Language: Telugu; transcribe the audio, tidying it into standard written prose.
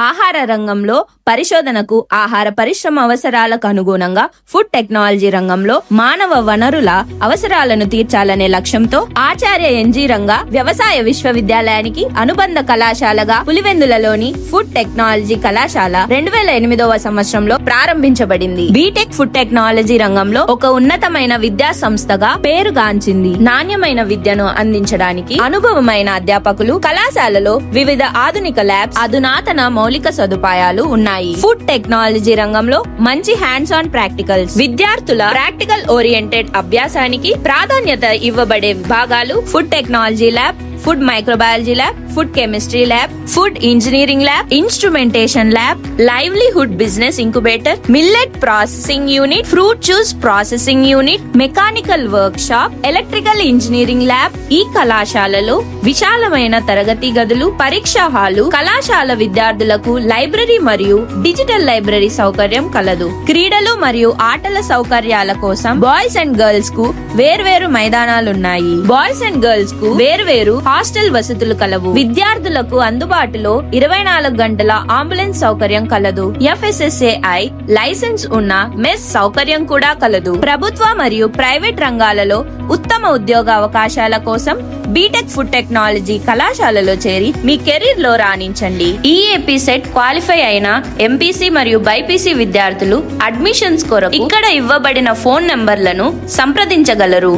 ఆహార రంగంలో పరిశోధనకు, ఆహార పరిశ్రమ అవసరాలకు అనుగుణంగా ఫుడ్ టెక్నాలజీ రంగంలో మానవ వనరుల అవసరాలను తీర్చాలనే లక్ష్యంతో ఆచార్య ఎన్జీ రంగా వ్యవసాయ విశ్వవిద్యాలయానికి అనుబంధ కళాశాలగా పులివెందులలోని ఫుడ్ టెక్నాలజీ కళాశాల 2008వ సంవత్సరంలో ప్రారంభించబడింది. బీటెక్ ఫుడ్ టెక్నాలజీ రంగంలో ఒక ఉన్నతమైన విద్యా సంస్థగా పేరుగాంచింది. నాణ్యమైన విద్యను అందించడానికి అనుభవమైన అధ్యాపకులు, కళాశాలలో వివిధ ఆధునిక ల్యాబ్స్, అధునాతన మౌలిక సదుపాయాలు ఉన్నాయి. ఫుడ్ టెక్నాలజీ రంగంలో మంచి హ్యాండ్స్ ఆన్ ప్రాక్టికల్స్, విద్యార్థుల ప్రాక్టికల్ ఓరియంటెడ్ అభ్యాసానికి ప్రాధాన్యత ఇవ్వబడే విభాగాలు food technology lab, food microbiology lab, food chemistry lab, food engineering lab, instrumentation lab, livelihood business incubator, millet processing unit, fruit juice processing unit, mechanical work shop, electrical engineering lab. ఈ కళాశాలలో విశాలమైన తరగతి గదులు, పరీక్షా హాలు, కళాశాల విద్యార్థులకు లైబ్రరీ మరియు డిజిటల్ లైబ్రరీ సౌకర్యం కలదు. క్రీడలు మరియు ఆటల సౌకర్యాల కోసం బాయ్స్ అండ్ గర్ల్స్ కు వేర్వేరు మైదానాలున్నాయి. బాయ్స్ అండ్ గర్ల్స్ కు వేర్వేరు హాస్టల్ వసతులు కలవు. విద్యార్థులకు అందుబాటులో 24 గంటల అంబులెన్స్ సౌకర్యం కలదు. FSSAI లైసెన్స్ ఉన్న మెస్ సౌకర్యం కూడా కలదు. ప్రభుత్వ మరియు ప్రైవేట్ రంగాలలో ఉత్తమ ఉద్యోగ అవకాశాల కోసం బీటెక్ ఫుడ్ టెక్నాలజీ కళాశాలలో చేరి మీ కెరీర్ లో రాణించండి. ఈఏపీ సెట్ క్వాలిఫై అయిన ఎంపీసీ మరియు బైపీసీ విద్యార్థులు అడ్మిషన్స్ కొరకు ఇక్కడ ఇవ్వబడిన ఫోన్ నంబర్లను సంప్రదించగలరు.